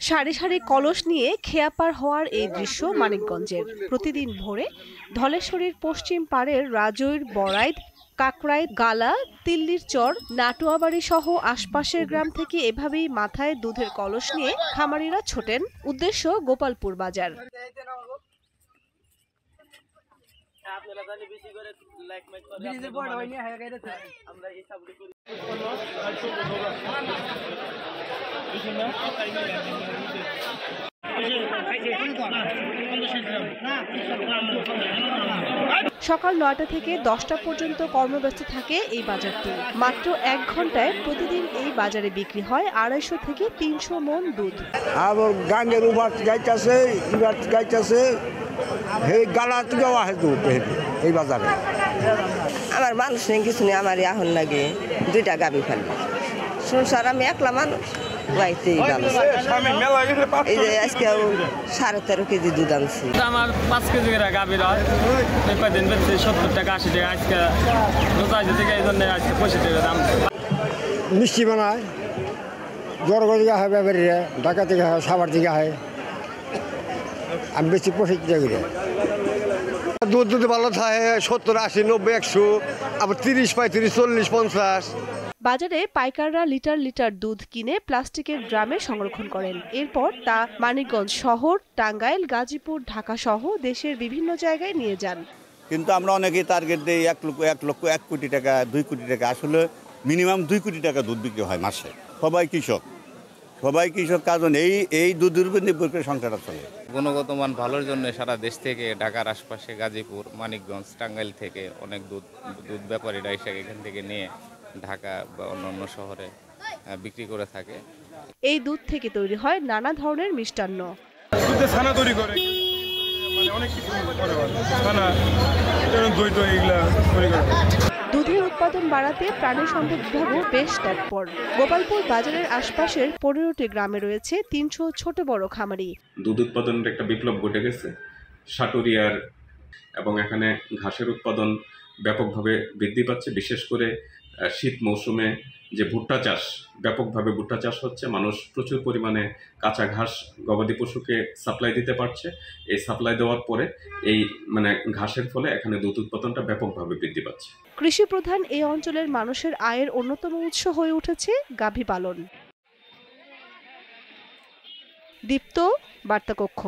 সারি সারি কলস নিয়ে খেয়া পার হওয়ার এই দৃশ্য মানিকগঞ্জের। প্রতিদিন ভোরে ধলেশ্বরীর পশ্চিম পাড়ের রাজৈর, বড়াইদ, কাকরাইদ, গালা, তিল্লির চর, নাটুয়াবাড়ি সহ আশপাশের গ্রাম থেকে এভাবেই মাথায় দুধের কলস নিয়ে খামারিরা ছোটেন। উদ্দেশ্য গোপালপুর বাজার। সকাল ৯টা থেকে 10টা পর্যন্ত কর্মব্যস্ত থাকে এই বাজারটি। মাত্র 1 ঘন্টায় প্রতিদিন এই বাজারে বিক্রি হয় 250 থেকে 300 মণ দুধ। আবার গাঙ্গের উবার গাইতেছে, ইবার গাইতেছে, এই গালা থেকেও আসে দুধ এই বাজারে। আমার মানুষ নেই, কিছু নেই, আমার এখন লাগে 2টা গাভী ফেলবে সংসার। আমি একলা মানুষ, এই যে আজকে 13.5 কেজি দুধ আনছি। আমার 5 কেজি করে গাভীর হয়, 70 টাকা 80 টাকা। আজকে থেকে এই জন্য আজকে 65 টাকা দাম। মিষ্টি বানায়, জরগা দিকে হয়, ব্যাপারীরা ঢাকা থেকে হয়, সাভার থেকে হয়। আমি বেশি 65 টাকা করে দুধ দুধ ভালো থাকে, 70, 80, 90, 100, আবার 30, 35, 40, 50। বাজারে পাইকাররা লিটার লিটার দুধ কিনে প্লাস্টিকের ড্রামে সংরক্ষণ করেন। এরপর তা মানিকগঞ্জ শহর, টাঙ্গাইল, গাজীপুর, ঢাকা সহ দেশের বিভিন্ন জায়গায় নিয়ে যান। কিন্তু আমরা অনেকেই টার্গেট দিই 1 কোটি টাকা, 2 কোটি টাকা। আসলে মিনিমাম 2 কোটি টাকা দুধ বিক্রি হয় মাসে। সবাই কৃষক কারণ এই দুধের উপর নির্ভর করে সংসারটা চলে। গুণগত মান ভালোর জন্য সারা দেশ থেকে, ঢাকার আশপাশে, গাজীপুর, মানিকগঞ্জ, টাঙ্গাইল থেকে অনেক দুধ ব্যাপারীরা এসে এখান থেকে নিয়ে ঢাকা বা অন্যান্য শহরে বিক্রি করে থাকে। এই দুধ থেকে তৈরি হয় নানা ধরনের মিষ্টান্ন। ছানা তৈরি করে, মানে অনেক কিছু করে, ছানা, দই টই এগুলা তৈরি করে। দুধের উৎপাদন বাড়াতে প্রাণী সম্পদ বিভাগও বেশ তৎপর। গোপালপুর বাজারের আশপাশের 15টি গ্রামে রয়েছে 300 ছোট বড় খামারি। দুধ উৎপাদনের একটা বিপ্লব ঘটে গেছে সাটুরিয়ার, এবং এখানে ঘাসের উৎপাদন ব্যাপকভাবে বৃদ্ধি পাচ্ছে। বিশেষ করে শীত মৌসুমে যে ভুট্টা চাষ, ব্যাপকভাবে ভুট্টা চাষ হচ্ছে। মানুষ প্রচুর পরিমাণে কাঁচা ঘাস গবাদি পশুকে সাপ্লাই দিতে পারছে। এই সাপ্লাই দেওয়ার পরে এই ঘাসের ফলে এখানে দুধ উৎপাদনটা ব্যাপকভাবে বৃদ্ধি পাচ্ছে। কৃষি প্রধান এই অঞ্চলের মানুষের আয়ের অন্যতম উৎস হয়ে উঠেছে গাভী পালন। দীপ্ত, বার্তা কক্ষ।